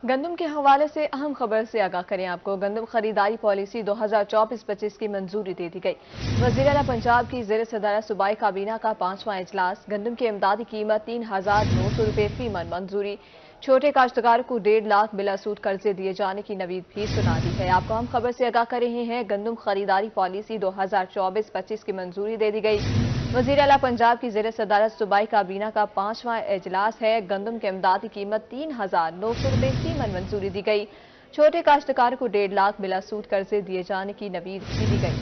گندم کے حوالے سے اہم خبر سے آگاہ کریں آپ کو۔ گندم خریداری پالیسی 2024-25 کی منظوری دے دی گئی۔ وزیر اعلیٰ پنجاب کی زیر صدارت صوبائی کابینہ کا 5واں اجلاس۔ گندم کی امدادی قیمت 3,900 روپے فی من منظوری۔ چھوٹے کاشتکاروں کو 1.5 لاکھ بلا سود قرضے دیے جانے کی نوید بھی سنا دی ہے۔ آپ کو ہم خبر سے آگاہ کر رہے ہیں۔ گندم خریداری پالیسی 2024-25 کی منظوری دے دی گئی۔ وزیر اعلیٰ پنجاب کی زیر صدارت صوبائی کابینہ کا 5واں اجلاس ہے۔ گندم کے امدادی قیمت 3,900 روپے فی من منظوری دی گئی۔ چھوٹے کاشتکار کو 1.5 لاکھ بلا سود قرضے دیے جانے کی نوید بھی دی گئی۔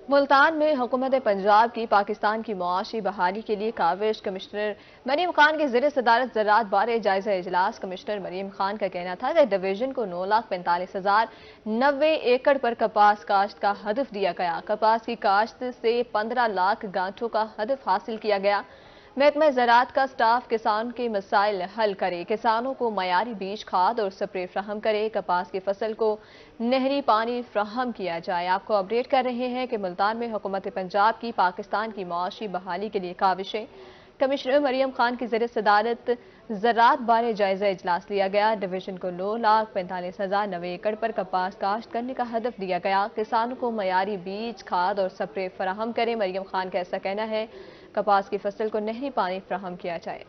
ملتان میں حکومت پنجاب کی پاکستان کی معاشی بحالی کے لیے کاوش۔ کمشنر مریم خان کی زیر صدارت زراعت بارے جائزہ اجلاس۔ کمشنر مریم خان کا کہنا تھا کہ ڈویژن کو 9,45,090 ایکڑ پر کپاس کاشت کا ہدف دیا گیا۔ کپاس کی کاشت سے 15 لاکھ گانٹھوں کا ہدف حاصل کیا گیا۔ محکمہ زراعت کا سٹاف کسان کے مسائل حل کرے، کسانوں کو معیاری بیج، کھاد اور سپرے فراہم کرے، کپاس کی فصل کو نہری پانی فراہم کیا جائے۔ آپ کو اپڈیٹ کر رہے ہیں کہ ملتان میں حکومت پنجاب کی پاکستان کی معاشی بحالی کے لیے کاوشیں۔ کمشنر مریم خان کی زیر صدارت زراعت بارے جائزہ اجلاس لیا گیا۔ ڈویژن کو 9,45,090 ایکڑ پر کپاس کاشت کرنے کا ہدف دیا گیا۔ کسانوں کو معیاری بیج، کھاد اور سپرے فراہم کرے۔ مریم خان کا ایسا کہنا ہے کپاس کی فصل کو نہری پانی فراہم کیا جائے۔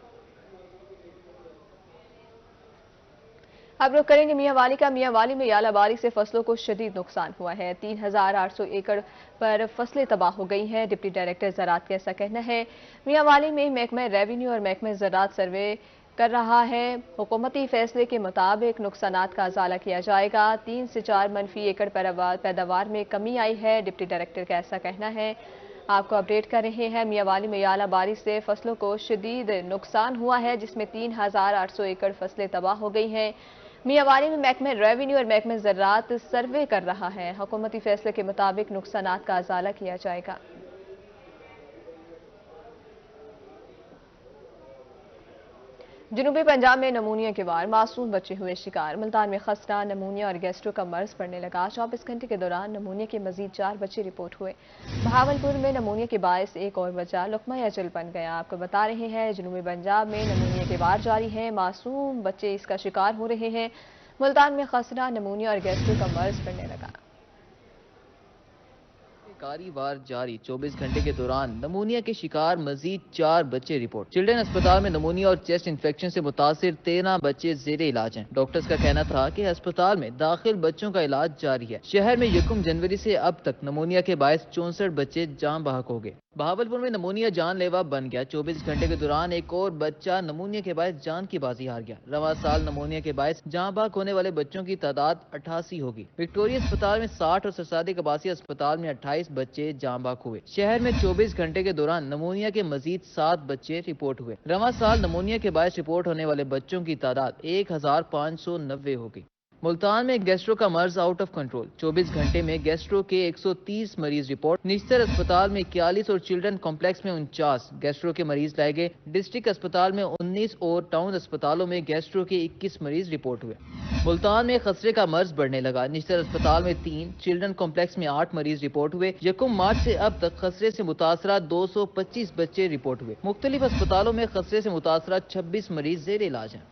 اب رخ کریں گے میاں والی کا۔ میاں والی میں یالہ باری سے فصلوں کو شدید نقصان ہوا ہے۔ 3,800 ایکڑ پر فصلیں تباہ ہو گئی ہیں۔ ڈپٹی ڈائریکٹر زراعت کا ایسا کہنا ہے میاں والی میں محکمہ ریونیو اور محکمہ زراعت سروے کر رہا ہے۔ حکومتی فیصلے کے مطابق نقصانات کا ازالہ کیا جائے گا۔ 3 سے 4 منفی ایکڑ پیداوار میں کمی آئی ہے۔ ڈپٹی ڈائریکٹر کا ایسا کہنا ہے۔ آپ کو اپڈیٹ کر رہے ہیں میاں والی میں یالہ باری سے فصلوں کو شدید نقصان ہوا ہے، جس میں 3,800 ایکڑ فصلیں تباہ ہو گئی ہیں۔ میاں والی میں محکمہ ریونیو اور محکمہ زراعت سروے کر رہا ہے۔ حکومتی فیصلے کے مطابق نقصانات کا ازالہ کیا جائے گا۔ جنوبی پنجاب میں نمونیا کے وار، معصوم بچے ہوئے شکار۔ ملتان میں خسرہ، نمونیا اور گیسٹرو کا مرض بڑھنے لگا۔ 24 گھنٹے کے دوران نمونیا کے مزید 4 بچے رپورٹ ہوئے۔ بہاولپور میں نمونیا کے باعث ایک اور بچہ لقمہ اجل بن گیا۔ آپ کو بتا رہے ہیں جنوبی پنجاب میں نمونیا کے وار جاری ہیں، معصوم بچے اس کا شکار ہو رہے ہیں۔ ملتان میں خسرہ، نمونیا اور گیسٹرو کا مرض بڑھنے لگا۔ کاری وار جاری، 24 گھنٹے کے دوران نمونیا کے شکار مزید 4 بچے رپورٹ۔ چلڈرن اسپتال میں نمونیا اور چیسٹ انفیکشن سے متاثر 13 بچے زیر علاج ہیں۔ ڈاکٹرز کا کہنا تھا کہ اسپتال میں داخل بچوں کا علاج جاری ہے۔ شہر میں 1 جنوری سے اب تک نمونیا کے باعث 64 بچے جان بحق ہو گئے۔ بہاولپور میں نمونیا جان لیوا بن گیا۔ 24 گھنٹے کے دوران ایک اور بچہ نمونیا کے باعث جان کی بازی ہار گیا۔ رواں سال نمونیا کے باعث جان بحق ہونے والے بچوں کی تعداد 88 ہوگی۔ وکٹوریہ اسپتال میں 60 اور سرسادی قباسی اسپتال میں 28 بچے جان بحق ہوئے۔ شہر میں 24 گھنٹے کے دوران نمونیا کے مزید 7 بچے رپورٹ ہوئے۔ رواں سال نمونیا کے باعث رپورٹ ہونے والے بچوں کی تعداد 1,590 ہوگی۔ ملتان میں گیسٹرو کا مرض آؤٹ آف کنٹرول، 24 گھنٹے میں گیسٹرو کے 130 مریض رپورٹ۔ نشتر اسپتال میں 41 اور چلڈرن کمپلیکس میں 49 گیسٹرو کے مریض لائے گئے۔ ڈسٹرکٹ اسپتال میں 19 اور ٹاؤن اسپتالوں میں گیسٹرو کے 21 مریض رپورٹ ہوئے۔ ملتان میں خسرے کا مرض بڑھنے لگا۔ نشتر اسپتال میں 3، چلڈرن کمپلیکس میں 8 مریض رپورٹ ہوئے۔ 1 مارچ سے اب تک خسرے سے متاثرہ 225 بچے رپورٹ ہوئے۔ مختلف اسپتالوں میں خسرے سے متاثرہ 26 مریض زیر علاج ہیں۔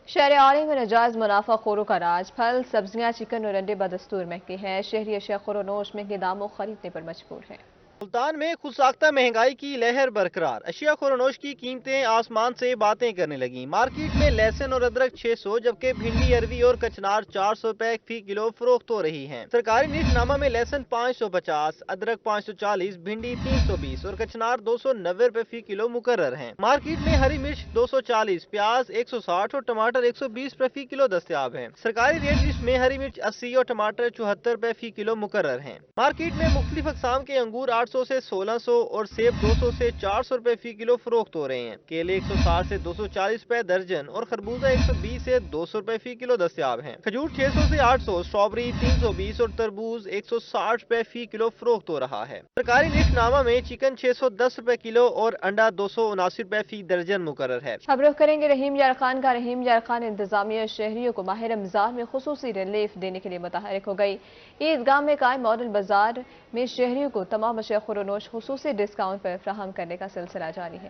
شہر آڑی میں ناجائز منافع خوروں کا راج، پھل، سبزیاں، چکن اور انڈے بدستور مہنگے ہیں۔ شہری اشیاء خور و نوش مہنگے داموں خریدنے پر مجبور ہیں۔ ملتان میں خود ساختہ مہنگائی کی لہر برقرار، اشیاء خور و نوش کی قیمتیں آسمان سے باتیں کرنے لگیں۔ مارکیٹ میں لہسن اور ادرک 600 جبکہ بھنڈی، اروی اور کچنار 400 روپے فی کلو فروخت ہو رہی ہیں۔ سرکاری نیٹ نامہ میں لہسن 550، ادرک 540، بھنڈی 320 اور کچنار 290 روپے فی کلو مقرر ہیں۔ مارکیٹ میں ہری مرچ 240، پیاز 160 اور ٹماٹر 120 روپے فی کلو دستیاب ہیں۔ سرکاری ریٹ لسٹ میں ہری مرچ 80 اور ٹماٹر 74 روپے فی کلو مقرر ہیں۔ مارکیٹ میں مختلف اقسام کے انگور 800 سے 1600 اور سیب 200 سے 400 روپے فی کلو فروخت ہو رہے ہیں۔ کیلے 160 سے 240 روپے درجن اور خربوزہ 120 سے 200 روپے فی کلو دستیاب ہیں۔ کھجور 600 سے 800، اسٹرابری 320 اور تربوز 160 روپے فی کلو فروخت ہو رہا ہے۔ سرکاری نیٹ نامہ میں چکن 610 روپے کلو اور انڈا 279 روپے فی درجن مقرر ہے۔ اب رخ کریں گے رحیم یار خان کا۔ رحیم یار خان انتظامیہ شہریوں کو ماہ رمضان میں خصوصی ریلیف دینے کے لیے متحرک ہو گئی۔ عیدگاہ میں قائم ماڈل بازار میں شہریوں کو تمام اشیاء خور و نوش خصوصی ڈسکاؤنٹ پر فراہم کرنے کا سلسلہ جاری ہے۔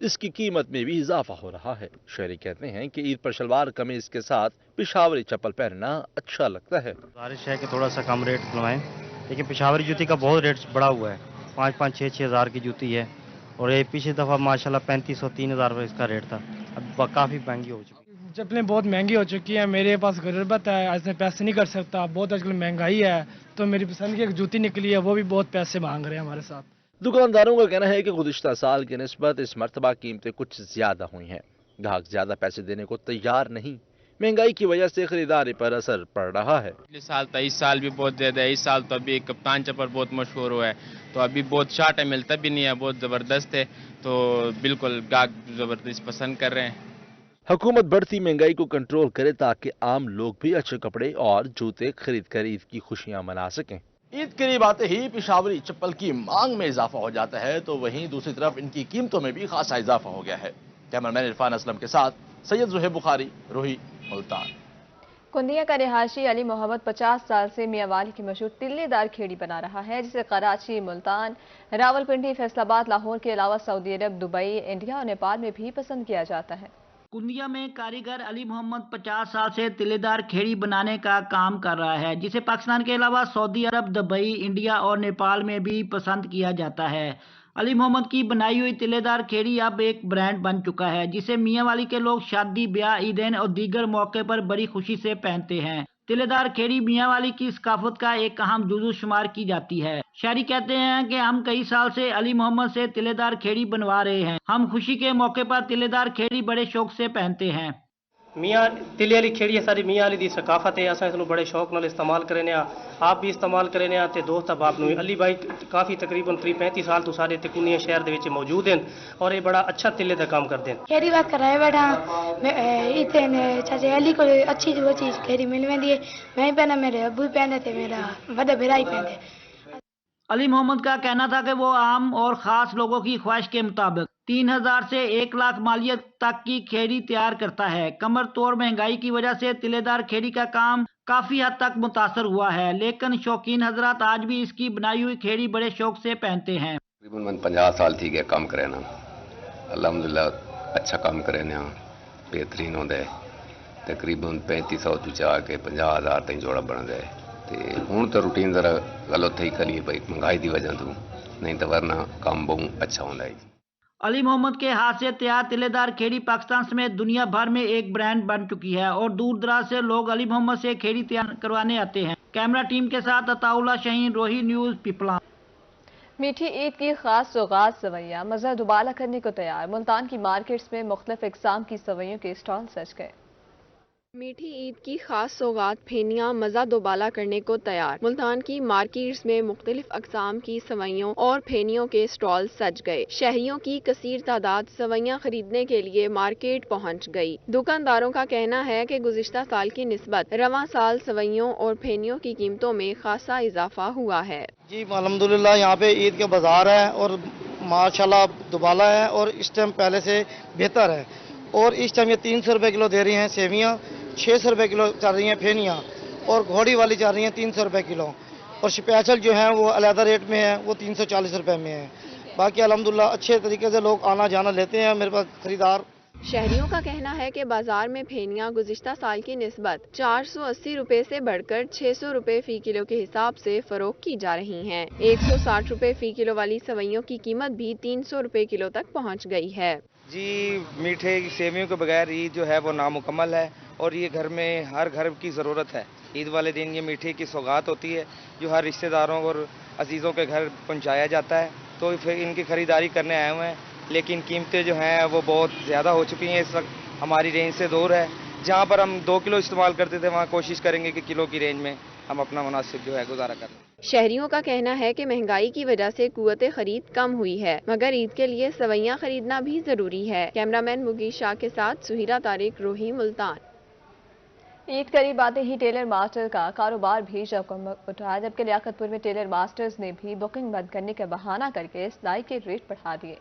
اس کی قیمت میں بھی اضافہ ہو رہا ہے۔ شہری کہتے ہیں کہ عید پر شلوار قمیض کے ساتھ پشاوری چپل پہننا اچھا لگتا ہے۔ گزارش ہے کہ تھوڑا سا کم ریٹ دلوائیں، لیکن پشاوری جوتی کا بہت ریٹ بڑا ہوا ہے، 5-6 ہزار کی جوتی ہے، اور یہ پچھلی دفعہ ماشاءاللہ 3500-3000 روپے اس کا ریٹ تھا، اب کافی مہنگی ہو چکی ہے۔ چپلیں بہت مہنگی ہو چکی ہیں، میرے پاس غربت ہے، ایسے پیسے نہیں کر سکتا، بہت آج کل مہنگائی ہے، تو میری پسند کی ایک جوتی نکلی ہے، وہ بھی بہت پیسے مانگ رہے ہیں ہمارے ساتھ۔ دکانداروں کا کہنا ہے کہ گزشتہ سال کی نسبت اس مرتبہ قیمتیں کچھ زیادہ ہوئی ہیں، گاہک زیادہ پیسے دینے کو تیار نہیں، مہنگائی کی وجہ سے خریداری پر اثر پڑ رہا ہے۔ پچھلے سال تھا، اس سال بھی بہت زیادہ ہے، اس سال تو ابھی کپتان چپل بہت مشہور ہوا ہے، تو ابھی بہت شارٹ ہے، ملتا بھی نہیں ہے، بہت زبردست ہے، تو بالکل گاہک زبردست پسند کر رہے ہیں۔ حکومت بڑھتی مہنگائی کو کنٹرول کرے تاکہ عام لوگ بھی اچھے کپڑے اور جوتے خرید کر عید کی خوشیاں منا سکیں۔ عید قریب آتے ہی پشاوری چپل کی مانگ میں اضافہ ہو جاتا ہے، تو وہیں دوسری طرف ان کی قیمتوں میں بھی خاصا اضافہ ہو گیا ہے۔ کیمرمین عرفان اسلم کے ساتھ سید زہیب بخاری، روہی، ملتان۔ کندیا کا رہائشی علی محمد 50 سال سے میاں والی کی مشہور تلے دار کھیڑی بنا رہا ہے، جسے کراچی، ملتان، راولپنڈی، فیصل آباد، لاہور کے علاوہ سعودی عرب، دبئی، انڈیا اور نیپال میں بھی پسند کیا جاتا ہے۔ کندیا میں کاریگر علی محمد 50 سال سے تلے دار کھیڑی بنانے کا کام کر رہا ہے، جسے پاکستان کے علاوہ سعودی عرب، دبئی، انڈیا اور نیپال میں بھی پسند کیا جاتا ہے۔ علی محمد کی بنائی ہوئی تلے دار کھیڑی اب ایک برانڈ بن چکا ہے، جسے میاں والی کے لوگ شادی، بیاہ، عیدین اور دیگر موقع پر بڑی خوشی سے پہنتے ہیں۔ تلے دار کھیڑی میاں والی کی ثقافت کا ایک اہم جزو شمار کی جاتی ہے۔ شہری کہتے ہیں کہ ہم کئی سال سے علی محمد سے تلے دار کھیڑی بنوا رہے ہیں، ہم خوشی کے موقع پر تلے دار کھیڑی بڑے شوق سے پہنتے ہیں۔ میاں تلے والی کھیڑی ہے ساری میاں والی دی ثقافت ہے، اساں اس نو بڑے شوق نال استعمال کرنے ہاں، آپ بھی استعمال کرنے ہاں تے دوست احباب نو۔ علی بھائی کافی تقریباً 35 سال تو سارے کنیا شہر دے وچ موجود ہیں اور یہ بڑا اچھا تلے دا کام کرتے ہیں۔ کھیڑی بات کرایا بیٹھا اتنے چاچے علی کو اچھی جو چیز کھیڑی مل ویندی ہے، میں پہنا، میرے ابو پہنے تھے، میرا بڑا بھائی پہنتے۔ علی محمد کا کہنا تھا کہ وہ عام اور خاص لوگوں کی خواہش کے مطابق 3000 سے 1 لاکھ مالیت تک کی کھیڑی تیار کرتا ہے۔ کمر توڑ مہنگائی کی وجہ سے تلے دار کھیڑی کا کام کافی حد تک متاثر ہوا ہے، لیکن شوقین حضرات آج بھی اس کی بنائی ہوئی کھیڑی بڑے شوق سے پہنتے ہیں۔ تقریباً 50 سال تھی گئے کام کرے نا، الحمدللہ اچھا کام کرے نا، بہترین ہوتا ہے۔ تقریباً 3500 تو چاہ کے 50,000 تک جوڑا بن گئے، ہوں تو روٹین ذرا غلط ہی کریے بھائی مہنگائی کی وجہ تو، نہیں تو ورنہ کام بہت اچھا ہوتا ہے۔ علی محمد کے ہاتھ سے تیار تلے دار کھیڑی پاکستان سمیت دنیا بھر میں ایک برانڈ بن چکی ہے اور دور دراز سے لوگ علی محمد سے کھیڑی تیار کروانے آتے ہیں۔ کیمرہ ٹیم کے ساتھ عطا اللہ شہین، روہی نیوز، پیپلان۔ میٹھی عید کی خاص سوغات سوئیاں مزہ دوبالا کرنے کو تیار، ملتان کی مارکیٹس میں مختلف اقسام کی سوئیوں کے اسٹال سج گئے۔ میٹھی عید کی خاص سوغات پھینیاں مزہ دوبالا کرنے کو تیار، ملتان کی مارکیٹس میں مختلف اقسام کی سوئیوں اور پھینیوں کے اسٹال سج گئے۔ شہریوں کی کثیر تعداد سوئیاں خریدنے کے لیے مارکیٹ پہنچ گئی۔ دکانداروں کا کہنا ہے کہ گزشتہ سال کی نسبت رواں سال سوئیوں اور پھینیوں کی قیمتوں میں خاصا اضافہ ہوا ہے۔ جی الحمدللہ یہاں پہ عید کا بازار ہے اور ماشاءاللہ دوبالا ہے اور اس ٹائم پہلے سے بہتر ہے، اور اس ٹائم یہ 300 روپے کلو دے رہی ہیں سیویاں، 600 روپے کلو چل رہی ہیں پھینیاں، اور گھوڑی والی چل رہی ہیں 300 روپے کلو، اور اسپیشل جو ہیں وہ علیحدہ ریٹ میں ہیں، وہ 340 روپے میں ہیں۔ باقی الحمدللہ اچھے طریقے سے لوگ آنا جانا لیتے ہیں میرے پاس خریدار۔ شہریوں کا کہنا ہے کہ بازار میں پھینیاں گزشتہ سال کی نسبت 480 روپے سے بڑھ کر 600 روپے فی کلو کے حساب سے فروخت کی جا رہی ہیں۔ 160 روپے فی کلو والی سوئیوں کی قیمت بھی 300 روپے کلو تک پہنچ گئی ہے۔ جی میٹھے سیویوں کے بغیر عید جو ہے وہ نامکمل ہے، اور یہ گھر میں ہر گھر کی ضرورت ہے۔ عید والے دن یہ میٹھے کی سوغات ہوتی ہے جو ہر رشتہ داروں اور عزیزوں کے گھر پہنچایا جاتا ہے، تو پھر ان کی خریداری کرنے آئے ہوئے ہیں، لیکن قیمتیں جو ہیں وہ بہت زیادہ ہو چکی ہیں، اس وقت ہماری رینج سے دور ہے۔ جہاں پر ہم 2 کلو استعمال کرتے تھے وہاں کوشش کریں گے کہ کلو کی رینج میں ہم اپنا مناسب جو ہے گزارا کریں۔ شہریوں کا کہنا ہے کہ مہنگائی کی وجہ سے قوت خرید کم ہوئی ہے، مگر عید کے لیے سوئیاں خریدنا بھی ضروری ہے۔ کیمرامین مغیث شاہ کے ساتھ سہیرہ طارق، روہی، ملتان۔ عید قریب آتے ہی ٹیلر ماسٹر کا کاروبار بھی جم اٹھا، جبکہ لیاقت پور میں ٹیلر ماسٹرز نے بھی بکنگ بند کرنے کا بہانہ کر کے سلائی کے ریٹ بڑھا دیے۔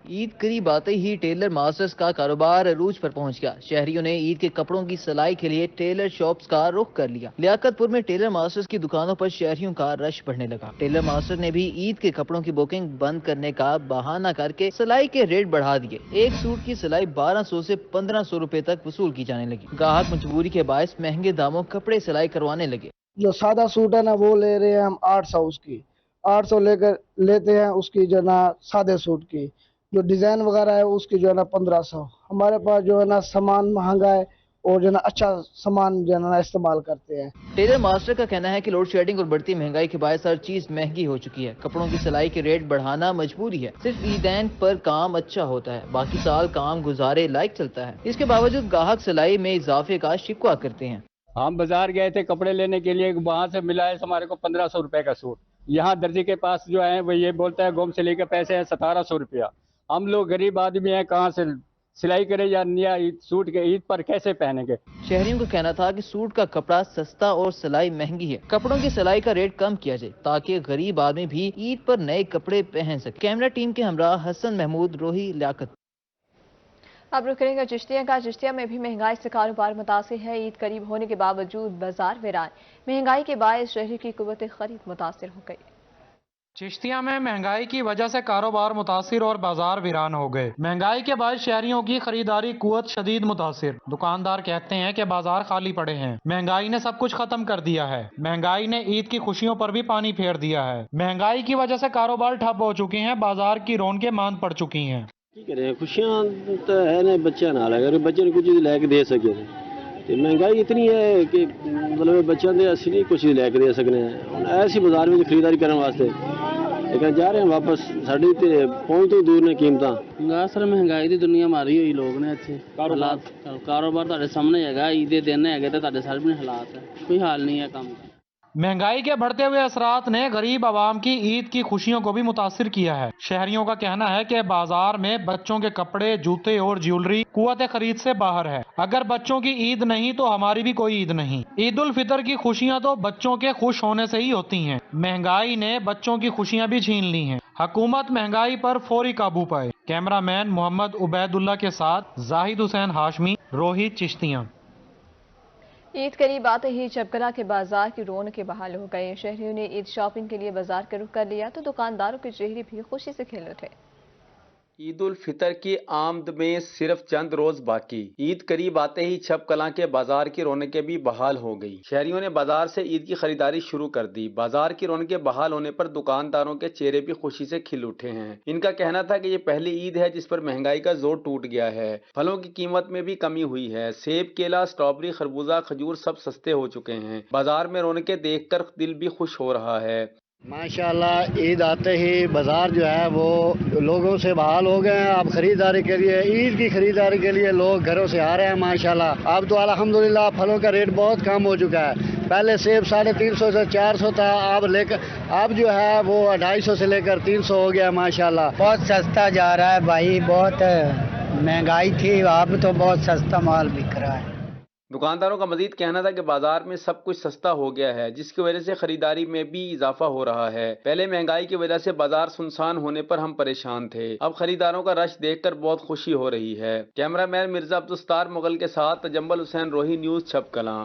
عید قریب آتے ہی ٹیلر ماسٹرز کا کاروبار عروج پر پہنچ گیا۔ شہریوں نے عید کے کپڑوں کی سلائی کے لیے ٹیلر شاپس کا رخ کر لیا۔ لیاقت پور میں ٹیلر ماسٹرز کی دکانوں پر شہریوں کا رش بڑھنے لگا۔ ٹیلر ماسٹر نے بھی عید کے کپڑوں کی بکنگ بند کرنے کا بہانہ کر کے سلائی کے ریٹ بڑھا دیے۔ ایک سوٹ کی سلائی 1200 سے 1500 روپے تک وصول کی جانے لگی۔ گاہک مجبوری کے باعث مہنگے داموں کپڑے سلائی کروانے لگے۔ جو سادہ سوٹ ہے نا وہ لے رہے ہیں ہم 800 اس کی، 800 لیتے ہیں اس کی جو ہے نا سادے سوٹ کی، جو ڈیزائن وغیرہ ہے اس کی جو ہے نا 1500۔ ہمارے پاس جو ہے نا سامان مہنگا ہے اور جو ہے نا اچھا سامان جو ہے نا استعمال کرتے ہیں۔ ٹیلر ماسٹر کا کہنا ہے کہ لوڈ شیڈنگ اور بڑھتی مہنگائی کے باعث ہر چیز مہنگی ہو چکی ہے۔ کپڑوں کی سلائی کے ریٹ بڑھانا مجبوری ہے۔ صرف عیدین پر کام اچھا ہوتا ہے، باقی سال کام گزارے لائق چلتا ہے۔ اس کے باوجود گاہک سلائی میں اضافے کا شکوہ کرتے ہیں۔ ہم بازار گئے تھے کپڑے لینے کے لیے، وہاں سے ملا ہے ہمارے کو 1500 روپے کا سوٹ۔ یہاں درزی کے پاس جو ہے وہ یہ بولتا ہے گوم سلی کے پیسے ہیں 1700 روپیہ۔ ہم لوگ غریب آدمی ہیں، کہاں سے سلائی کرے یا نیا سوٹ کے عید پر کیسے پہنیں گے؟ شہریوں کا کہنا تھا کہ سوٹ کا کپڑا سستا اور سلائی مہنگی ہے۔ کپڑوں کی سلائی کا ریٹ کم کیا جائے تاکہ غریب آدمی بھی عید پر نئے کپڑے پہن سکے۔ کیمرہ ٹیم کے ہمراہ حسن محمود، روہی، لیاقت۔ اب رخ کریں گے چشتیہ کا۔ چشتیہ میں بھی مہنگائی سے کاروبار متاثر ہے۔ عید قریب ہونے کے باوجود بازار ویران۔ مہنگائی کے باعث شہری کی قوت خرید متاثر ہو گئی۔ چشتیہ میں مہنگائی کی وجہ سے کاروبار متاثر اور بازار ویران ہو گئے۔ مہنگائی کے باعث شہریوں کی خریداری قوت شدید متاثر۔ دکاندار کہتے ہیں کہ بازار خالی پڑے ہیں۔ مہنگائی نے سب کچھ ختم کر دیا ہے۔ مہنگائی نے عید کی خوشیوں پر بھی پانی پھیر دیا ہے۔ مہنگائی کی وجہ سے کاروبار ٹھپ ہو چکے ہیں، بازار کی رونقیں ماند پڑ چکی ہیں۔ خوشیاں تو ہے نا، بچے نہ لگے بچے نے کچھ لے کے دے سکے۔ مہنگائی اتنی ہے کہ مطلب بچوں نے اسی نہیں کچھ لے کے دے سکنے ہیں۔ ایسی بازار میں خریداری کرنے واسطے لیکن جا رہے ہیں واپس، ساڑی پہنچ تو دور نے قیمتاں۔ سر مہنگائی دی دنیا ماری ہوئی لوگ نے اتنے حالات، کاروبار تہاڈے سامنے ہے، عید دے دن ہے تے تہاڈے سامنے حالات ہے، کوئی حال نہیں ہے کام کا۔ مہنگائی کے بڑھتے ہوئے اثرات نے غریب عوام کی عید کی خوشیوں کو بھی متاثر کیا ہے۔ شہریوں کا کہنا ہے کہ بازار میں بچوں کے کپڑے، جوتے اور جیولری قوت خرید سے باہر ہے۔ اگر بچوں کی عید نہیں تو ہماری بھی کوئی عید نہیں۔ عید الفطر کی خوشیاں تو بچوں کے خوش ہونے سے ہی ہوتی ہیں۔ مہنگائی نے بچوں کی خوشیاں بھی چھین لی ہیں۔ حکومت مہنگائی پر فوری قابو پائے۔ کیمرہ مین محمد عبید اللہ کے ساتھ زاہد حسین ہاشمی، روہی، چشتیاں۔ عید قریب آتے ہی چپکلا کے بازار کی رونقیں بحال ہو گئے۔ شہریوں نے عید شاپنگ کے لیے بازار کا رخ کر لیا تو دکانداروں کے چہرے بھی خوشی سے کھل اٹھے۔ عید الفطر کی آمد میں صرف چند روز باقی، عید قریب آتے ہی چھپ کلاں کے بازار کی رونقیں بھی بحال ہو گئی۔ شہریوں نے بازار سے عید کی خریداری شروع کر دی۔ بازار کی رونقیں بحال ہونے پر دکانداروں کے چہرے بھی خوشی سے کھل اٹھے ہیں۔ ان کا کہنا تھا کہ یہ پہلی عید ہے جس پر مہنگائی کا زور ٹوٹ گیا ہے۔ پھلوں کی قیمت میں بھی کمی ہوئی ہے۔ سیب، کیلا، اسٹرابری، خربوزہ، کھجور سب سستے ہو چکے ہیں۔ بازار میں رونقیں دیکھ کر دل بھی خوش ہو رہا ہے۔ ماشاءاللہ عید آتے ہی بازار جو ہے وہ لوگوں سے بحال ہو گئے ہیں۔ اب خریداری کے لیے، عید کی خریداری کے لیے لوگ گھروں سے آ رہے ہیں ماشاءاللہ۔ اب تو الحمدللہ پھلوں کا ریٹ بہت کم ہو چکا ہے۔ پہلے سیب 350 سے 400 تھا، اب جو ہے وہ 250 سے لے کر 300 ہو گیا ماشاءاللہ۔ بہت سستا جا رہا ہے بھائی، بہت مہنگائی تھی، اب تو بہت سستا مال بک رہا ہے۔ دکانداروں کا مزید کہنا تھا کہ بازار میں سب کچھ سستا ہو گیا ہے، جس کی وجہ سے خریداری میں بھی اضافہ ہو رہا ہے۔ پہلے مہنگائی کی وجہ سے بازار سنسان ہونے پر ہم پریشان تھے، اب خریداروں کا رش دیکھ کر بہت خوشی ہو رہی ہے۔ کیمرہ مین مرزا عبدالستار مغل کے ساتھ تجمل حسین، روہی نیوز، چھپ کلاں۔